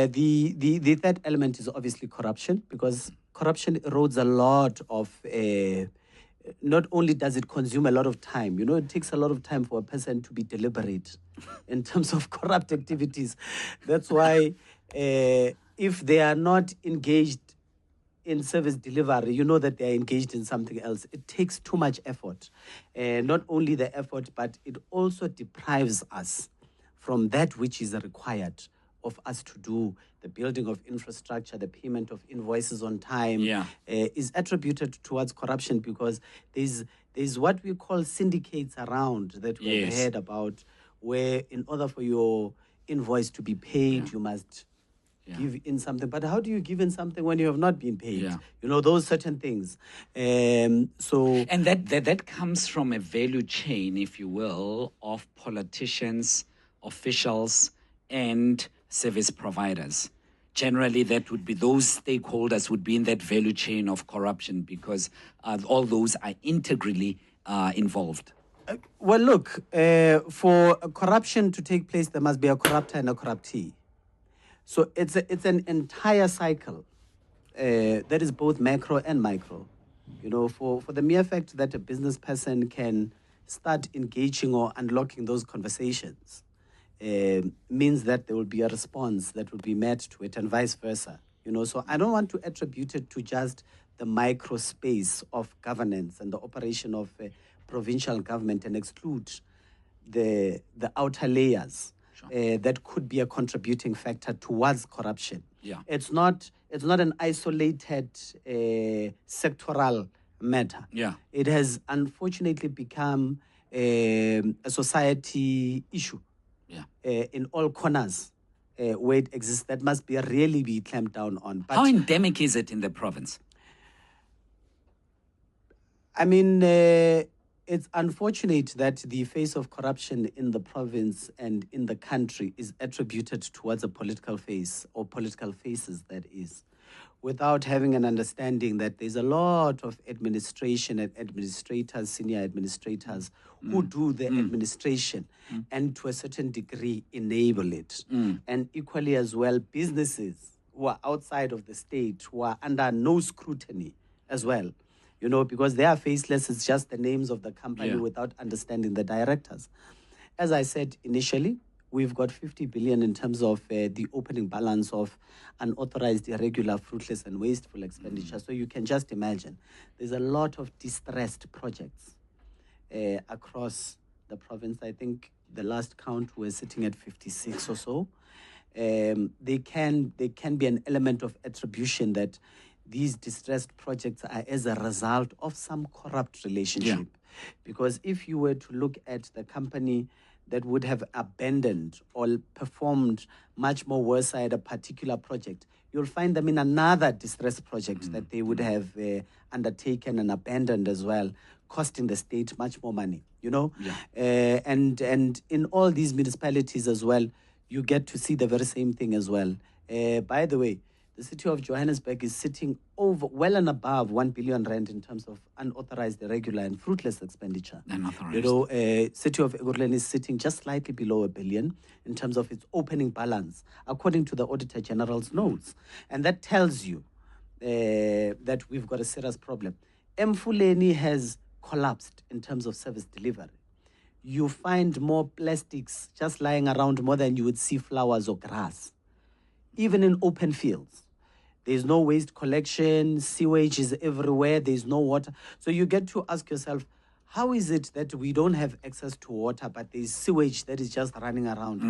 The third element is obviously corruption, because corruption erodes a lot of. Not only does it consume a lot of time, it takes a lot of time for a person to be deliberate in terms of corrupt activities. That's why if they are not engaged in service delivery, you know that they are engaged in something else. It takes too much effort. Not only the effort, but it also deprives us from that which is required of us to do. The building of infrastructure, the payment of invoices on time is attributed towards corruption, because there's what we call syndicates around that we've heard about, where in order for your invoice to be paid, you must give in something. But how do you give in something when you have not been paid? Those certain things. And that comes from a value chain, if you will, of politicians, officials, and service providers. Generally, that would be those stakeholders would be in that value chain of corruption, because all those are integrally involved. Well, look, for corruption to take place, there must be a corruptor and a corruptee. So it's an entire cycle that is both macro and micro. For the mere fact that a business person can start engaging or unlocking those conversations means that there will be a response that will be met to it, and vice versa. So I don't want to attribute it to just the micro space of governance and the operation of provincial government and exclude the outer layers that could be a contributing factor towards corruption. It's not an isolated sectoral matter. It has unfortunately become a society issue. In all corners where it exists, that must really be clamped down on. But how endemic is it in the province? I mean, it's unfortunate that the face of corruption in the province and in the country is attributed towards a political face, or political faces, that is, without having an understanding that there's a lot of administration and administrators, senior administrators, who do the administration and to a certain degree enable it. And equally as well, businesses who are outside of the state, who are under no scrutiny as well, because they are faceless. It's just the names of the company without understanding the directors. As I said initially, we've got 50 billion in terms of the opening balance of unauthorized, irregular, fruitless, and wasteful expenditure. So you can just imagine there's a lot of distressed projects across the province. I think the last count we're sitting at 56 or so. They can be an element of attribution that these distressed projects are as a result of some corrupt relationship. Because if you were to look at the company that would have abandoned or performed much more worse at a particular project, you'll find them in another distressed project that they would have undertaken and abandoned as well, costing the state much more money, and in all these municipalities as well, you get to see the very same thing as well. By the way, the city of Johannesburg is sitting well and above 1 billion rand in terms of unauthorized, irregular, and fruitless expenditure. City of Ekurhuleni is sitting just slightly below 1 billion in terms of its opening balance, according to the Auditor General's notes. And that tells you that we've got a serious problem. Mfuleni has collapsed in terms of service delivery. You find more plastics just lying around more than you would see flowers or grass, even in open fields. There's no waste collection, sewage is everywhere, there's no water. So you get to ask yourself, how is it that we don't have access to water, but there's sewage that is just running around?